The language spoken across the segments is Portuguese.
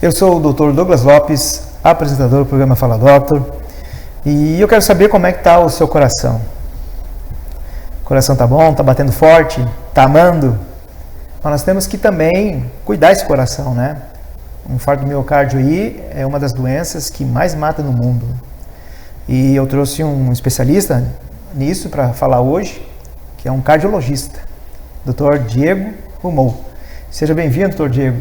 Eu sou o Dr. Douglas Lopes, apresentador do programa Fala Doctor, e eu quero saber como é que está o seu coração. O coração tá bom? Tá batendo forte? Tá amando? Mas nós temos que também cuidar desse coração, né? O infarto do miocárdio aí é uma das doenças que mais mata no mundo. E eu trouxe um especialista nisso para falar hoje, que é um cardiologista, Dr. Diego Rumou. Seja bem-vindo, Dr. Diego.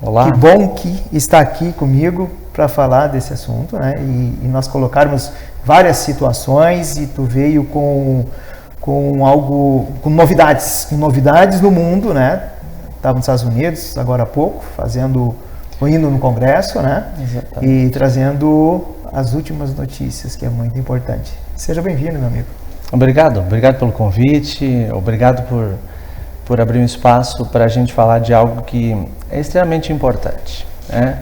Olá. Que bom que está aqui comigo para falar desse assunto, né? E nós colocarmos várias situações e tu veio com novidades no mundo, né? Estava nos Estados Unidos agora há pouco, indo no congresso, né? Exatamente. E trazendo as últimas notícias, que é muito importante. Seja bem-vindo, meu amigo. Obrigado pelo convite, obrigado por abrir um espaço para a gente falar de algo que é extremamente importante, né?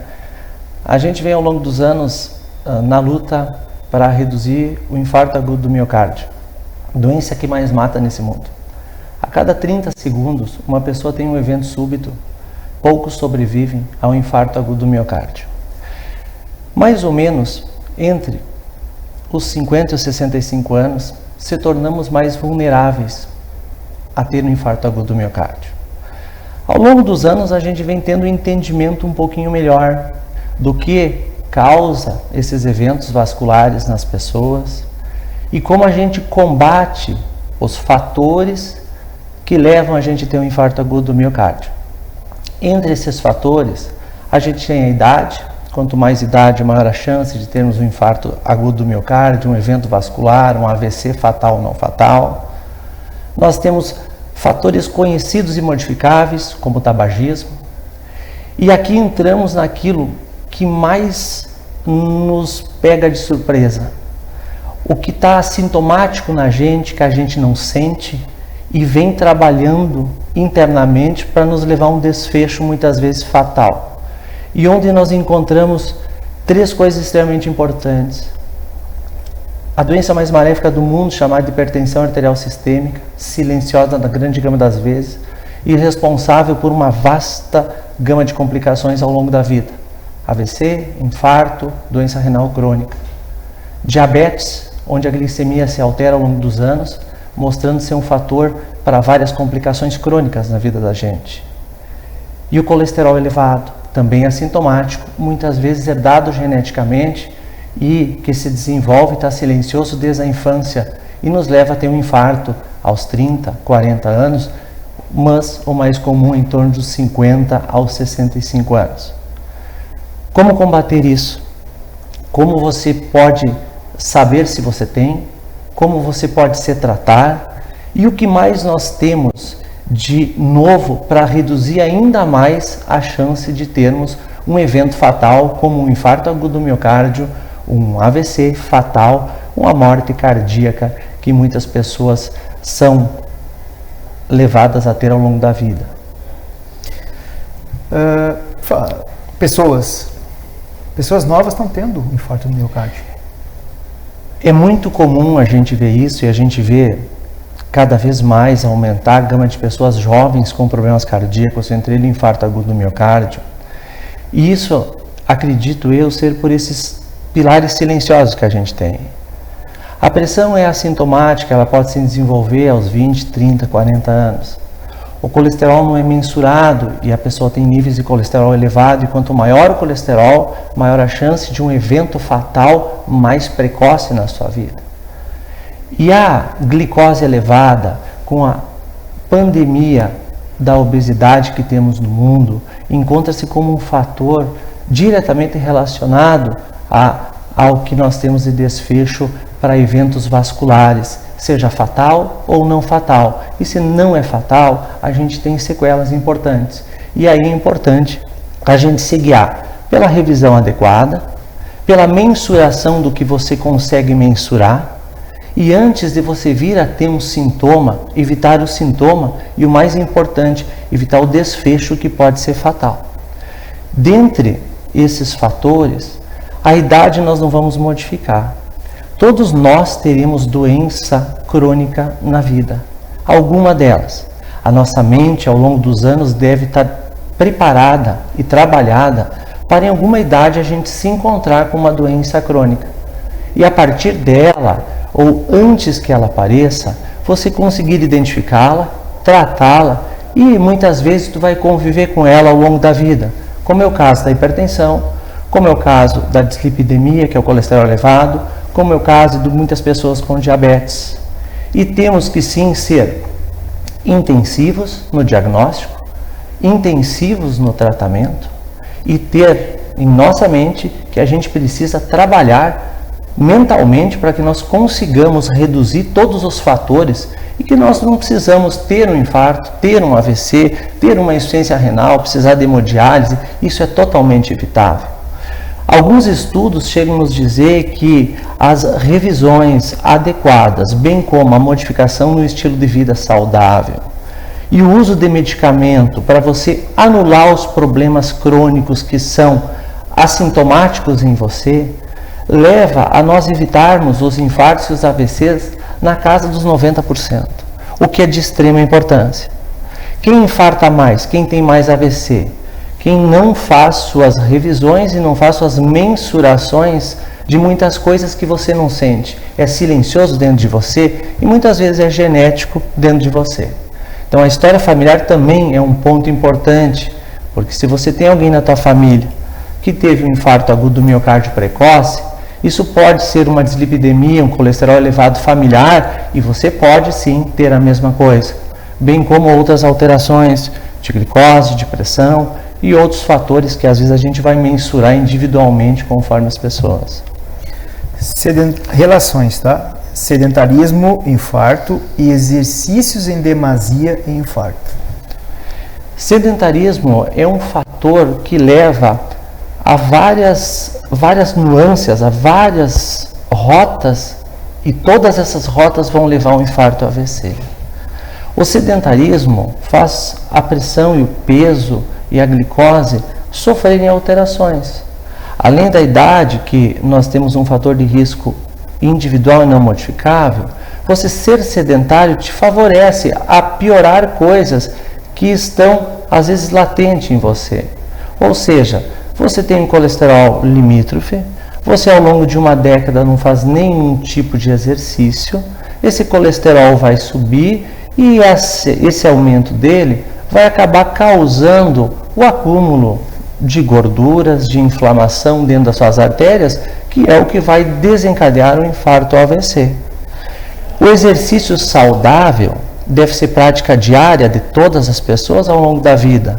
A gente vem ao longo dos anos na luta para reduzir o infarto agudo do miocárdio, doença que mais mata nesse mundo. A cada 30 segundos, uma pessoa tem um evento súbito, poucos sobrevivem ao infarto agudo do miocárdio. Mais ou menos entre os 50 e os 65 anos, se tornamos mais vulneráveis a ter um infarto agudo do miocárdio. Ao longo dos anos, a gente vem tendo um entendimento um pouquinho melhor do que causa esses eventos vasculares nas pessoas e como a gente combate os fatores que levam a gente a ter um infarto agudo do miocárdio. Entre esses fatores, a gente tem a idade. Quanto mais idade, maior a chance de termos um infarto agudo do miocárdio, um evento vascular, um AVC fatal ou não fatal. Nós temos fatores conhecidos e modificáveis, como o tabagismo. E aqui entramos naquilo que mais nos pega de surpresa. O que está assintomático na gente, que a gente não sente, e vem trabalhando internamente para nos levar a um desfecho muitas vezes fatal. E onde nós encontramos três coisas extremamente importantes. A doença mais maléfica do mundo, chamada hipertensão arterial sistêmica, silenciosa na grande gama das vezes, e responsável por uma vasta gama de complicações ao longo da vida. AVC, infarto, doença renal crônica. Diabetes, onde a glicemia se altera ao longo dos anos, mostrando ser um fator para várias complicações crônicas na vida da gente. E o colesterol elevado, também assintomático, muitas vezes herdado geneticamente e que se desenvolve e está silencioso desde a infância e nos leva a ter um infarto aos 30, 40 anos, mas o mais comum em torno dos 50 aos 65 anos. Como combater isso? Como você pode saber se você tem? Como você pode se tratar? E o que mais nós temos de novo para reduzir ainda mais a chance de termos um evento fatal como um infarto agudo do miocárdio, um AVC fatal, uma morte cardíaca que muitas pessoas são levadas a ter ao longo da vida. Pessoas novas estão tendo infarto do miocárdio. É muito comum a gente ver isso e a gente vê cada vez mais aumentar a gama de pessoas jovens com problemas cardíacos, entre eles infarto agudo do miocárdio. E isso, acredito eu, ser por esses pilares silenciosos que a gente tem. A pressão é assintomática, ela pode se desenvolver aos 20, 30, 40 anos. O colesterol não é mensurado e a pessoa tem níveis de colesterol elevado, e quanto maior o colesterol, maior a chance de um evento fatal mais precoce na sua vida. E a glicose elevada, com a pandemia da obesidade que temos no mundo, encontra-se como um fator diretamente relacionado ao que nós temos de desfecho para eventos vasculares, seja fatal ou não fatal. E se não é fatal, a gente tem sequelas importantes. E aí é importante a gente se guiar pela revisão adequada, pela mensuração do que você consegue mensurar, e antes de você vir a ter um sintoma, evitar o sintoma e, o mais importante, evitar o desfecho que pode ser fatal. Dentre esses fatores, a idade nós não vamos modificar. Todos nós teremos doença crônica na vida, alguma delas. A nossa mente, ao longo dos anos, deve estar preparada e trabalhada para em alguma idade a gente se encontrar com uma doença crônica. E a partir dela, ou antes que ela apareça, você conseguir identificá-la, tratá-la e muitas vezes tu vai conviver com ela ao longo da vida, como é o caso da hipertensão, como é o caso da dislipidemia, que é o colesterol elevado, como é o caso de muitas pessoas com diabetes. E temos que sim ser intensivos no diagnóstico, intensivos no tratamento e ter em nossa mente que a gente precisa trabalhar mentalmente para que nós consigamos reduzir todos os fatores e que nós não precisamos ter um infarto, ter um AVC, ter uma insuficiência renal, precisar de hemodiálise. Isso é totalmente evitável. Alguns estudos chegam a nos dizer que as revisões adequadas, bem como a modificação no estilo de vida saudável e o uso de medicamento para você anular os problemas crônicos que são assintomáticos em você, leva a nós evitarmos os infartos e os AVCs na casa dos 90%, o que é de extrema importância. Quem infarta mais, quem tem mais AVC, quem não faz suas revisões e não faz suas mensurações de muitas coisas que você não sente. É silencioso dentro de você e muitas vezes é genético dentro de você. Então a história familiar também é um ponto importante, porque se você tem alguém na tua família que teve um infarto agudo do miocárdio precoce, isso pode ser uma dislipidemia, um colesterol elevado familiar, e você pode sim ter a mesma coisa, bem como outras alterações de glicose, de pressão e outros fatores que às vezes a gente vai mensurar individualmente conforme as pessoas. Relações, tá? Sedentarismo, infarto e exercícios em demasia e infarto. Sedentarismo é um fator que leva a várias nuances, a várias rotas, e todas essas rotas vão levar ao infarto AVC. O sedentarismo faz a pressão e o peso e a glicose sofrerem alterações. Além da idade, que nós temos um fator de risco individual e não modificável, você ser sedentário te favorece a piorar coisas que estão às vezes latentes em você. Ou seja, você tem um colesterol limítrofe, você ao longo de uma década não faz nenhum tipo de exercício, esse colesterol vai subir e esse aumento dele vai acabar causando o acúmulo de gorduras, de inflamação dentro das suas artérias, que é o que vai desencadear o infarto ou AVC. O exercício saudável deve ser prática diária de todas as pessoas ao longo da vida.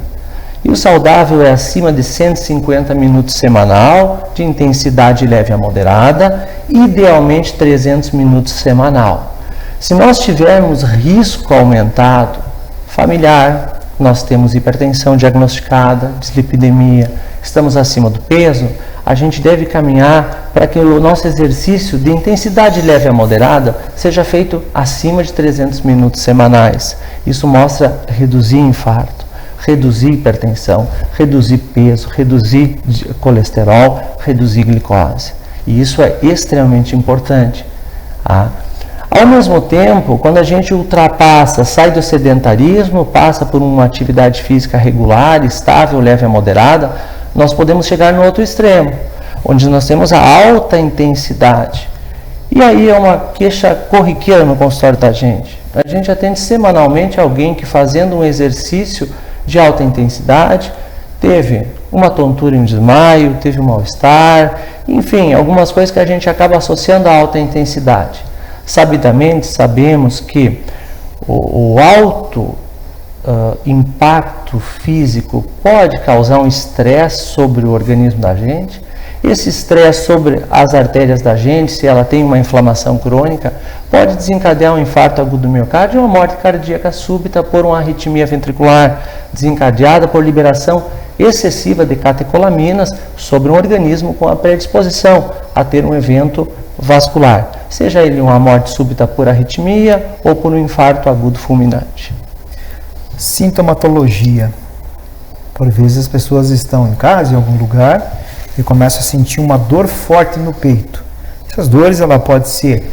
E o saudável é acima de 150 minutos semanal, de intensidade leve a moderada, idealmente 300 minutos semanal. Se nós tivermos risco aumentado, familiar, nós temos hipertensão diagnosticada, dislipidemia, estamos acima do peso, a gente deve caminhar para que o nosso exercício de intensidade leve a moderada seja feito acima de 300 minutos semanais. Isso mostra reduzir infarto, reduzir hipertensão, reduzir peso, reduzir colesterol, reduzir glicose. E isso é extremamente importante. Ao mesmo tempo, quando a gente ultrapassa, sai do sedentarismo, passa por uma atividade física regular, estável, leve a moderada, nós podemos chegar no outro extremo, onde nós temos a alta intensidade. E aí é uma queixa corriqueira no consultório da gente. A gente atende semanalmente alguém que, fazendo um exercício de alta intensidade, teve uma tontura e um desmaio, teve um mal-estar, enfim, algumas coisas que a gente acaba associando à alta intensidade. Sabidamente, sabemos que o alto impacto físico pode causar um estresse sobre o organismo da gente. Esse estresse sobre as artérias da gente, se ela tem uma inflamação crônica, pode desencadear um infarto agudo do miocárdio e uma morte cardíaca súbita por uma arritmia ventricular, desencadeada por liberação excessiva de catecolaminas sobre um organismo com a predisposição a ter um evento vascular, seja ele uma morte súbita por arritmia ou por um infarto agudo fulminante. Sintomatologia. Por vezes as pessoas estão em casa, em algum lugar, e começam a sentir uma dor forte no peito. Essas dores ela pode ser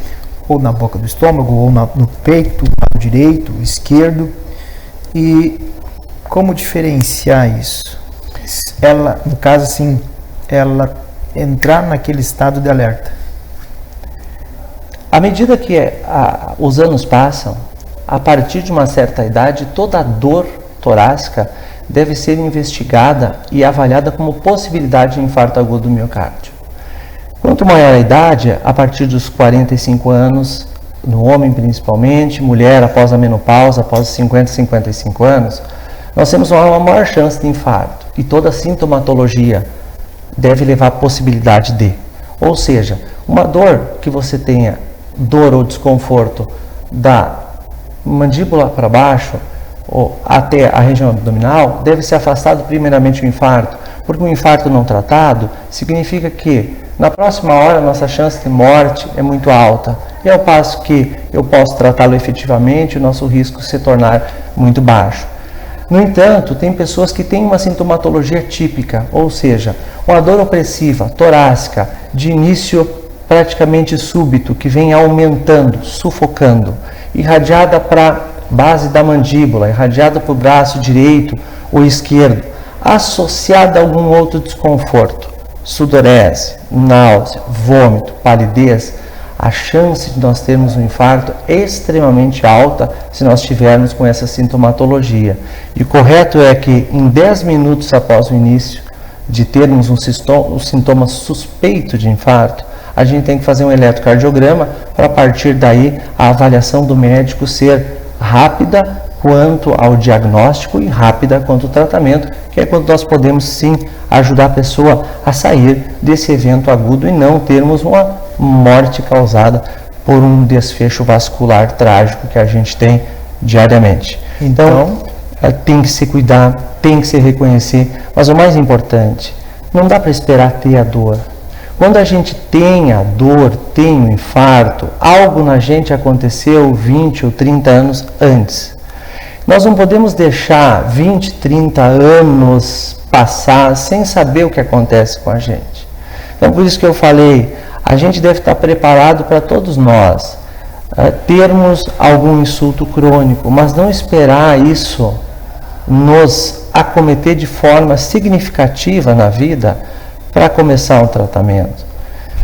ou na boca do estômago, ou no peito, lado direito, esquerdo. E como diferenciar isso? ela, no caso assim, ela entrar naquele estado de alerta? À medida que os anos passam, a partir de uma certa idade, toda a dor torácica deve ser investigada e avaliada como possibilidade de infarto agudo do miocárdio. Quanto maior a idade, a partir dos 45 anos, no homem principalmente, mulher após a menopausa, após os 50, 55 anos, nós temos uma maior chance de infarto e toda a sintomatologia deve levar à possibilidade de. Ou seja, uma dor que você tenha, dor ou desconforto da mandíbula para baixo ou até a região abdominal, deve ser afastado primeiramente o infarto, porque um infarto não tratado significa que na próxima hora nossa chance de morte é muito alta, e ao passo que eu posso tratá-lo efetivamente, o nosso risco se tornar muito baixo. No entanto, tem pessoas que têm uma sintomatologia típica, ou seja, uma dor opressiva, torácica, de início praticamente súbito, que vem aumentando, sufocando, irradiada para a base da mandíbula, irradiada para o braço direito ou esquerdo, associada a algum outro desconforto, sudorese, náusea, vômito, palidez, a chance de nós termos um infarto é extremamente alta se nós tivermos com essa sintomatologia. E o correto é que em 10 minutos após o início de termos um sintoma suspeito de infarto, a gente tem que fazer um eletrocardiograma para, a partir daí, a avaliação do médico ser rápida quanto ao diagnóstico e rápida quanto ao tratamento, que é quando nós podemos sim ajudar a pessoa a sair desse evento agudo e não termos uma morte causada por um desfecho vascular trágico que a gente tem diariamente. Então, tem que se cuidar, tem que se reconhecer, mas o mais importante, não dá para esperar ter a dor. Quando a gente tem a dor, tem um infarto, algo na gente aconteceu 20 ou 30 anos antes. Nós não podemos deixar 20, 30 anos passar sem saber o que acontece com a gente. Então, por isso que eu falei, a gente deve estar preparado para todos nós termos algum insulto crônico, mas não esperar isso nos acometer de forma significativa na vida para começar um tratamento.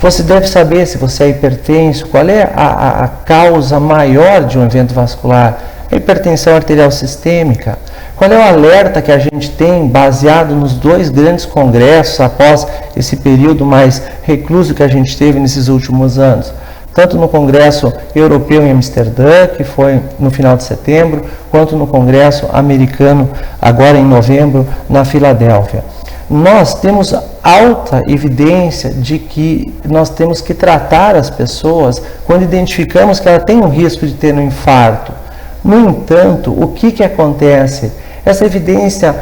Você deve saber se você é hipertenso, qual é a causa maior de um evento vascular. A hipertensão arterial sistêmica. Qual é o alerta que a gente tem baseado nos 2 grandes congressos após esse período mais recluso que a gente teve nesses últimos anos? Tanto no Congresso Europeu em Amsterdã, que foi no final de setembro, quanto no Congresso Americano, agora em novembro, na Filadélfia. Nós temos alta evidência de que nós temos que tratar as pessoas quando identificamos que ela tem um risco de ter um infarto. No entanto, o que acontece? Essa evidência,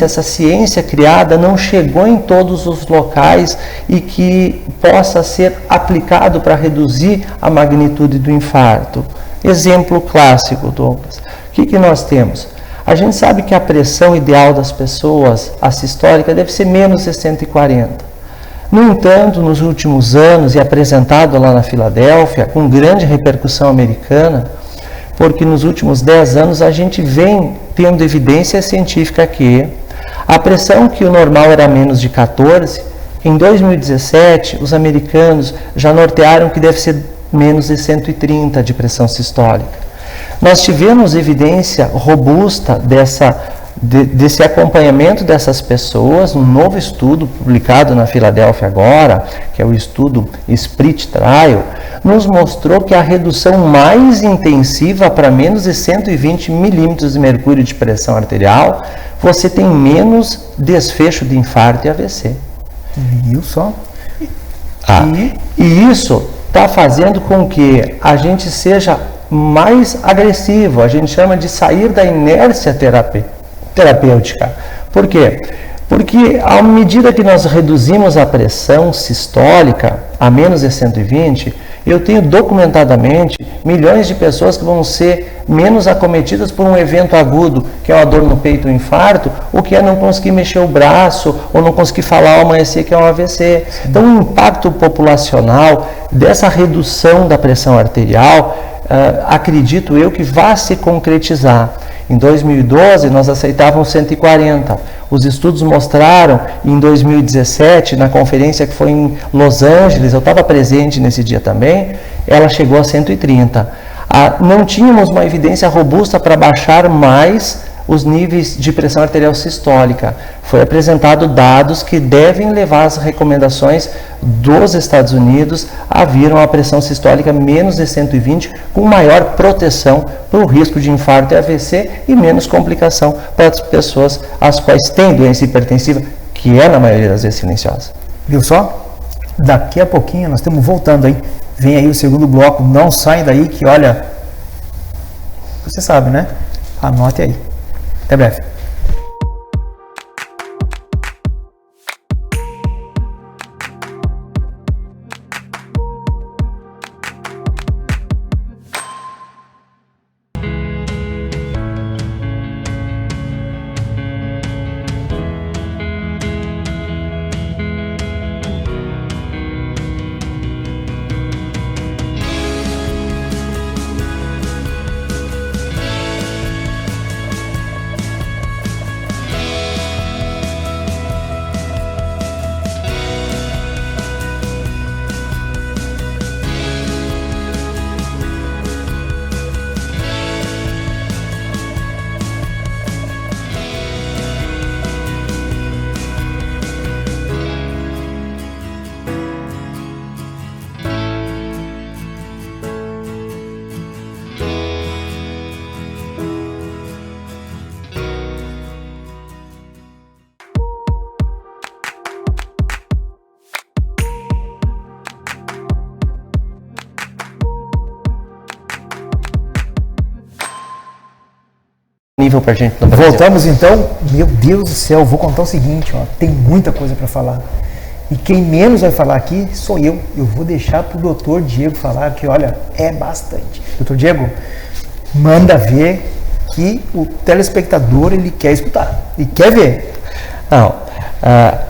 essa ciência criada não chegou em todos os locais e que possa ser aplicado para reduzir a magnitude do infarto. Exemplo clássico, Douglas. O que nós temos? A gente sabe que a pressão ideal das pessoas, a sistólica, deve ser menos de 140. No entanto, nos últimos anos, e apresentado lá na Filadélfia, com grande repercussão americana, porque nos últimos 10 anos a gente vem tendo evidência científica que a pressão, que o normal era menos de 14, em 2017 os americanos já nortearam que deve ser menos de 130 de pressão sistólica. Nós tivemos evidência robusta desse acompanhamento dessas pessoas, um novo estudo publicado na Filadélfia agora, que é o estudo SPRIT Trial, nos mostrou que a redução mais intensiva para menos de 120 milímetros de mercúrio de pressão arterial, você tem menos desfecho de infarto e AVC. Viu só? E isso está fazendo com que a gente seja mais agressivo, a gente chama de sair da inércia terapêutica. Por quê? Porque à medida que nós reduzimos a pressão sistólica a menos de 120, eu tenho documentadamente milhões de pessoas que vão ser menos acometidas por um evento agudo, que é uma dor no peito, um infarto, ou que é não conseguir mexer o braço, ou não conseguir falar ao amanhecer, que é um AVC. Então, o impacto populacional dessa redução da pressão arterial, acredito eu que vai se concretizar. Em 2012, nós aceitávamos 140. Os estudos mostraram, em 2017, na conferência que foi em Los Angeles, eu estava presente nesse dia também, ela chegou a 130. Não tínhamos uma evidência robusta para baixar mais os níveis de pressão arterial sistólica. Foi apresentado dados que devem levar as recomendações dos Estados Unidos a vir uma pressão sistólica menos de 120, com maior proteção para o risco de infarto e AVC e menos complicação para as pessoas as quais têm doença hipertensiva, que é na maioria das vezes silenciosa. Viu só? Daqui a pouquinho nós estamos voltando, hein? Vem aí o segundo bloco, não saem daí que, olha, você sabe, né? Anote aí. Até breve. Nível pra gente no Brasil. Voltamos então, meu Deus do céu, vou contar o seguinte, ó, tem muita coisa para falar. E quem menos vai falar aqui sou eu. Eu vou deixar pro Dr. Diego falar, que olha, é bastante. Dr. Diego, manda ver que o telespectador ele quer escutar e quer ver. Não,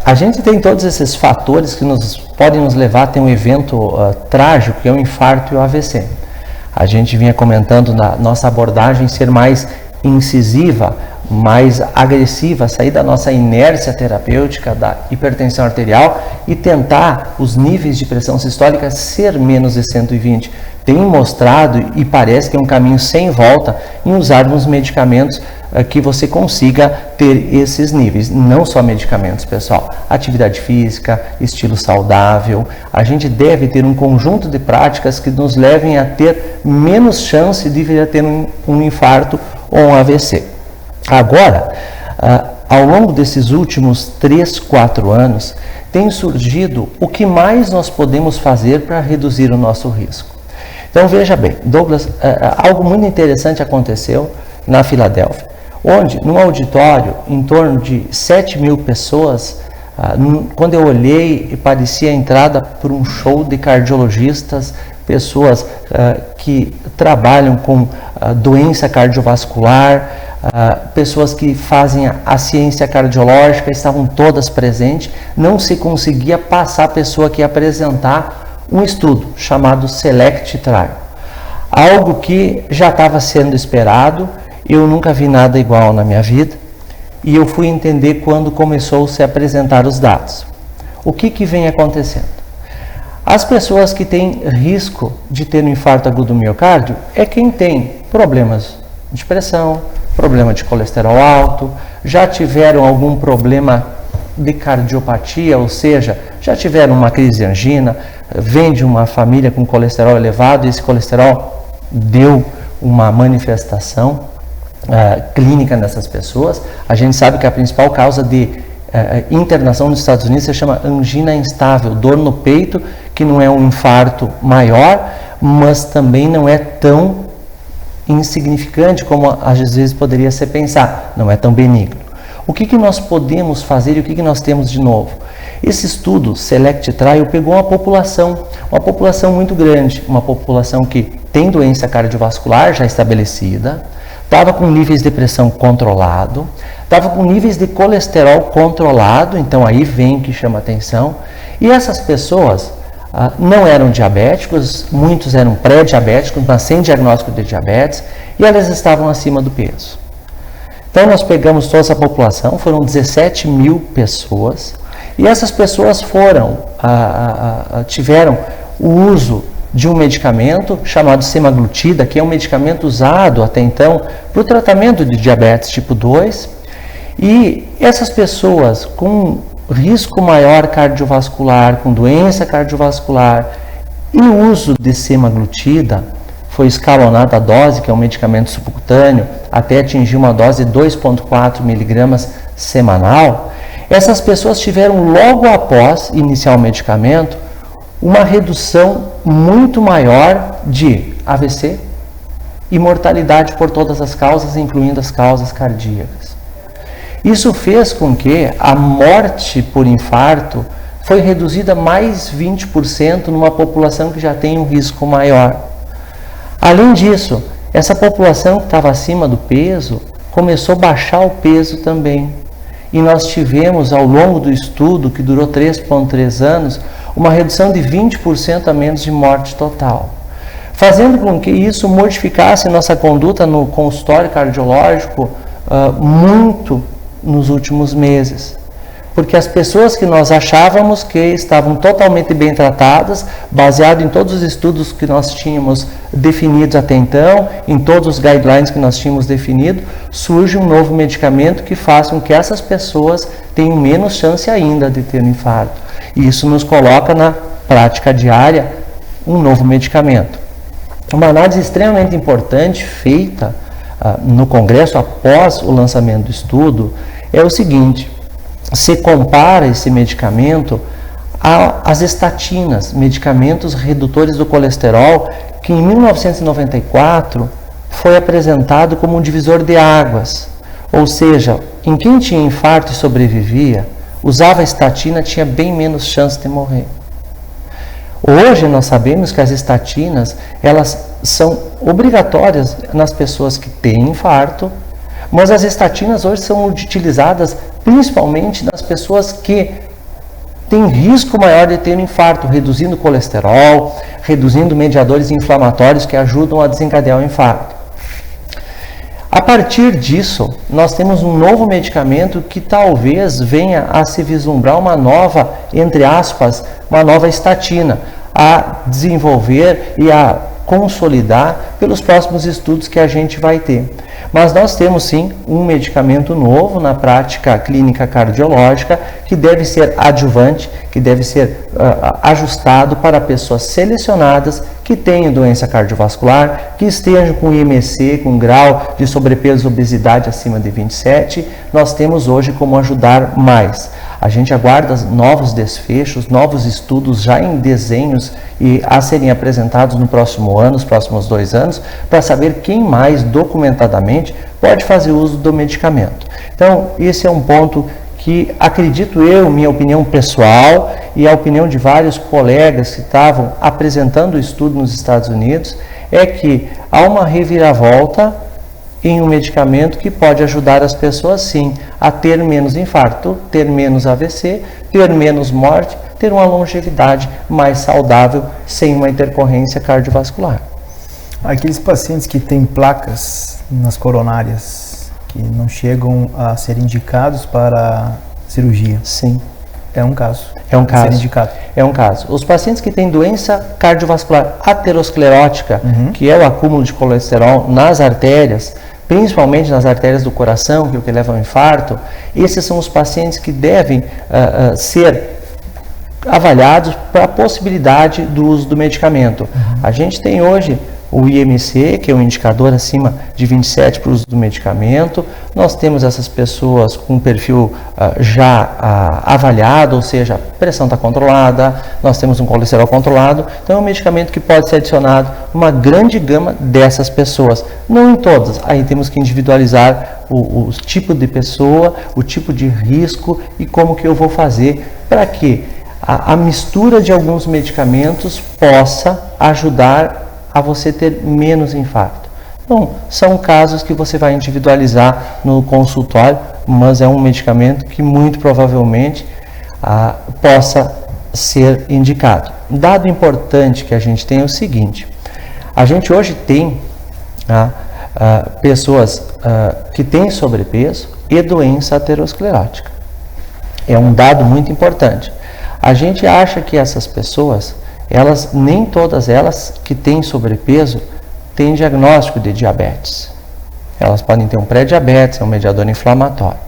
a gente tem todos esses fatores que podem nos levar a ter um evento trágico, que é o infarto e o AVC. A gente vinha comentando na nossa abordagem ser mais incisiva, mais agressiva, sair da nossa inércia terapêutica da hipertensão arterial e tentar os níveis de pressão sistólica ser menos de 120. Tem mostrado e parece que é um caminho sem volta em usarmos medicamentos que você consiga ter esses níveis. Não só medicamentos, pessoal. Atividade física, estilo saudável. A gente deve ter um conjunto de práticas que nos levem a ter menos chance de vir a ter um infarto ou um AVC. Agora, ao longo desses últimos 3, 4 anos, tem surgido o que mais nós podemos fazer para reduzir o nosso risco. Então veja bem, Douglas, algo muito interessante aconteceu na Filadélfia, onde num auditório em torno de 7.000 pessoas, quando eu olhei, parecia a entrada para um show de cardiologistas, pessoas que trabalham com doença cardiovascular, pessoas que fazem a ciência cardiológica, estavam todas presentes. Não se conseguia passar a pessoa que ia apresentar um estudo chamado SELECT Trial, algo que já estava sendo esperado. Eu nunca vi nada igual na minha vida e eu fui entender quando começou-se a apresentar os dados. O que vem acontecendo? As pessoas que têm risco de ter um infarto agudo do miocárdio é quem tem problemas de pressão, problema de colesterol alto, já tiveram algum problema de cardiopatia, ou seja, já tiveram uma crise de angina, vem de uma família com colesterol elevado e esse colesterol deu uma manifestação clínica nessas pessoas. A gente sabe que a principal causa de internação nos Estados Unidos se chama angina instável, dor no peito, que não é um infarto maior, mas também não é tão insignificante como às vezes poderia ser pensar, não é tão benigno. O que nós podemos fazer e o que nós temos de novo? Esse estudo, SELECT Trial, pegou uma população muito grande, uma população que tem doença cardiovascular já estabelecida, estava com níveis de pressão controlado, estava com níveis de colesterol controlado, então aí vem o que chama atenção, e essas pessoas não eram diabéticos, muitos eram pré-diabéticos, mas sem diagnóstico de diabetes, e elas estavam acima do peso. Então nós pegamos toda essa população, foram 17 mil pessoas, e essas pessoas tiveram o uso de um medicamento chamado semaglutida, que é um medicamento usado até então para o tratamento de diabetes tipo 2, e essas pessoas com risco maior cardiovascular, com doença cardiovascular, e o uso de semaglutida, foi escalonada a dose, que é um medicamento subcutâneo, até atingir uma dose de 2,4 miligramas semanal, essas pessoas tiveram logo após iniciar o medicamento uma redução muito maior de AVC e mortalidade por todas as causas, incluindo as causas cardíacas. Isso fez com que a morte por infarto foi reduzida mais 20% numa população que já tem um risco maior. Além disso, essa população que estava acima do peso começou a baixar o peso também. E nós tivemos, ao longo do estudo, que durou 3,3 anos, uma redução de 20% a menos de morte total, fazendo com que isso modificasse nossa conduta no consultório cardiológico muito nos últimos meses. Porque as pessoas que nós achávamos que estavam totalmente bem tratadas, baseado em todos os estudos que nós tínhamos definidos até então, em todos os guidelines que nós tínhamos definido, surge um novo medicamento que faz com que essas pessoas tenham menos chance ainda de ter um infarto. E isso nos coloca na prática diária um novo medicamento. Uma análise extremamente importante feita no Congresso após o lançamento do estudo é o seguinte: se compara esse medicamento às estatinas, medicamentos redutores do colesterol, que em 1994 foi apresentado como um divisor de águas. Ou seja, em quem tinha infarto e sobrevivia, usava a estatina, tinha bem menos chance de morrer. Hoje nós sabemos que as estatinas, elas são obrigatórias nas pessoas que têm infarto, mas as estatinas hoje são utilizadas principalmente nas pessoas que têm risco maior de ter um infarto, reduzindo o colesterol, reduzindo mediadores inflamatórios que ajudam a desencadear o infarto. A partir disso, nós temos um novo medicamento que talvez venha a se vislumbrar uma nova, entre aspas, uma nova estatina, a desenvolver e a consolidar pelos próximos estudos que a gente vai ter. Mas nós temos sim um medicamento novo na prática clínica cardiológica que deve ser adjuvante, que deve ser ajustado para pessoas selecionadas que tenham doença cardiovascular, que estejam com IMC, com grau de sobrepeso e obesidade acima de 27. Nós temos hoje como ajudar mais. A gente aguarda novos desfechos, novos estudos já em desenhos e a serem apresentados no próximo ano, nos próximos 2 anos, para saber quem mais documentadamente pode fazer uso do medicamento. Então, esse é um ponto que acredito eu, minha opinião pessoal e a opinião de vários colegas que estavam apresentando o estudo nos Estados Unidos, é que há uma reviravolta em um medicamento que pode ajudar as pessoas sim a ter menos infarto, ter menos AVC, ter menos morte, ter uma longevidade mais saudável sem uma intercorrência cardiovascular. Aqueles pacientes que têm placas nas coronárias que não chegam a ser indicados para cirurgia. Sim. É um caso. É um caso. Ser indicado. É um caso. Os pacientes que têm doença cardiovascular aterosclerótica, que é o acúmulo de colesterol nas artérias, principalmente nas artérias do coração, que é o que leva ao infarto, esses são os pacientes que devem ser avaliados para a possibilidade do uso do medicamento. A gente tem hoje o IMC, que é um indicador acima de 27 para o uso do medicamento. Nós temos essas pessoas com perfil já avaliado, ou seja, a pressão está controlada, nós temos um colesterol controlado. Então é um medicamento que pode ser adicionado uma grande gama dessas pessoas, não em todas. Aí temos que individualizar o tipo de pessoa, o tipo de risco e como que eu vou fazer para que a mistura de alguns medicamentos possa ajudar a você ter menos infarto. Bom, são casos que você vai individualizar no consultório, mas é um medicamento que muito provavelmente possa ser indicado. Um dado importante que a gente tem é o seguinte: a gente hoje tem pessoas que têm sobrepeso e doença aterosclerótica. É um dado muito importante. A gente acha que essas pessoas, nem todas elas que têm sobrepeso têm diagnóstico de diabetes. Elas podem ter um pré-diabetes, um mediador inflamatório.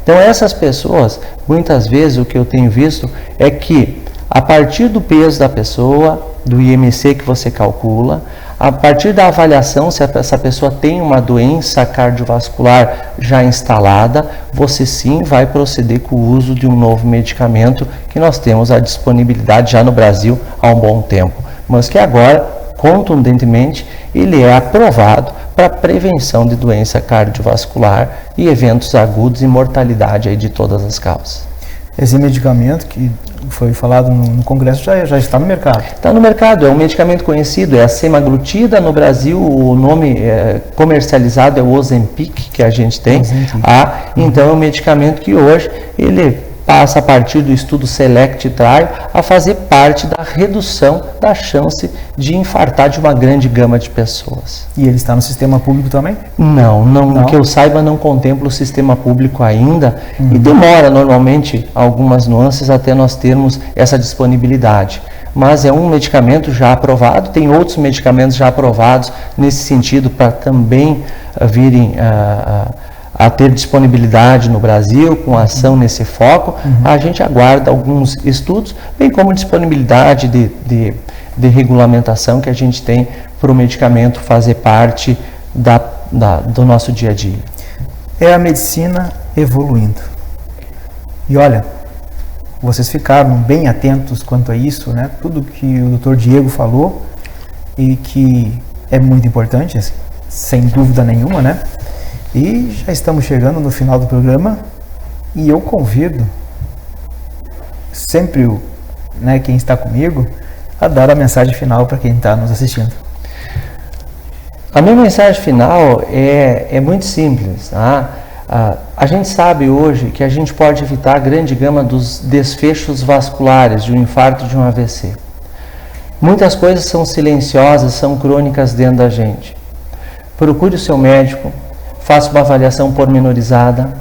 Então essas pessoas, muitas vezes o que eu tenho visto é que a partir do peso da pessoa, do IMC que você calcula, a partir da avaliação se essa pessoa tem uma doença cardiovascular já instalada, você sim vai proceder com o uso de um novo medicamento que nós temos a disponibilidade já no Brasil há um bom tempo, mas que agora, contundentemente, ele é aprovado para prevenção de doença cardiovascular e eventos agudos e mortalidade aí de todas as causas. Esse medicamento que foi falado no Congresso já está no mercado? Está no mercado, é um medicamento conhecido, é a semaglutida. No Brasil o nome comercializado é o Ozempic, que a gente tem. Então é um medicamento que hoje ele passa a partir do estudo SELECT Trial a fazer parte da redução da chance de infartar de uma grande gama de pessoas. E ele está no sistema público também? Não. Que eu saiba, não contempla o sistema público ainda e demora normalmente algumas nuances até nós termos essa disponibilidade. Mas é um medicamento já aprovado, tem outros medicamentos já aprovados nesse sentido para também virem a ter disponibilidade no Brasil, com ação nesse foco. A gente aguarda alguns estudos, bem como disponibilidade de regulamentação que a gente tem para o medicamento fazer parte do nosso dia a dia. É a medicina evoluindo. E olha, vocês ficaram bem atentos quanto a isso, né? Tudo que o Dr. Diego falou e que é muito importante, assim, sem dúvida nenhuma, né? E já estamos chegando no final do programa e eu convido sempre quem está comigo a dar a mensagem final para quem está nos assistindo. A minha mensagem final é muito simples. A gente sabe hoje que a gente pode evitar a grande gama dos desfechos vasculares de um infarto, de um AVC. Muitas coisas são silenciosas, são crônicas dentro da gente. Procure o seu médico. Faça uma avaliação pormenorizada,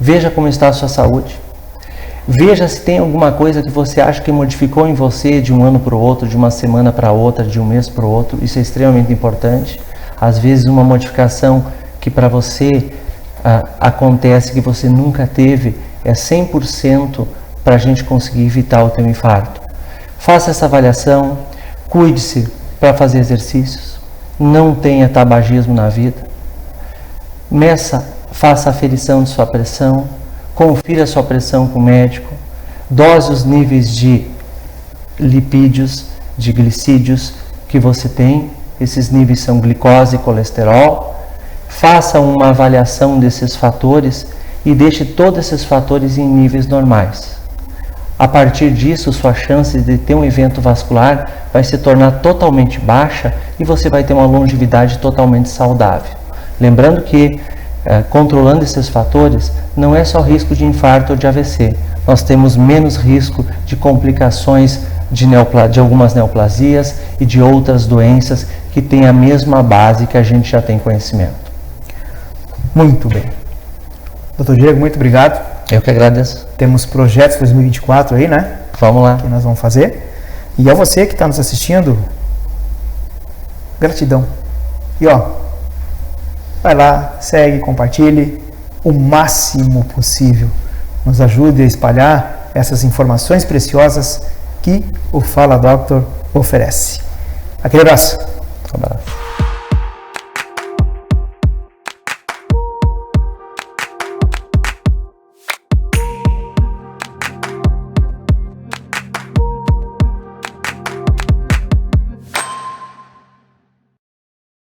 veja como está a sua saúde, veja se tem alguma coisa que você acha que modificou em você de um ano para o outro, de uma semana para outra, de um mês para o outro. Isso é extremamente importante. Às vezes uma modificação que para você acontece que você nunca teve é 100% para a gente conseguir evitar o teu infarto. Faça essa avaliação, cuide-se para fazer exercícios, não tenha tabagismo na vida. Faça a aferição de sua pressão, confira a sua pressão com o médico, dose os níveis de lipídios, de glicídios que você tem, esses níveis são glicose e colesterol, faça uma avaliação desses fatores e deixe todos esses fatores em níveis normais. A partir disso, sua chance de ter um evento vascular vai se tornar totalmente baixa e você vai ter uma longevidade totalmente saudável. Lembrando que, controlando esses fatores, não é só risco de infarto ou de AVC. Nós temos menos risco de complicações de algumas neoplasias e de outras doenças que têm a mesma base que a gente já tem conhecimento. Muito bem. Dr. Diego, muito obrigado. Eu que agradeço. Temos projetos 2024 aí, né? Vamos lá. Que nós vamos fazer. E a você que está nos assistindo, gratidão. E vai lá, segue, compartilhe o máximo possível. Nos ajude a espalhar essas informações preciosas que o Fala Doctor oferece. Aquele abraço. Um abraço.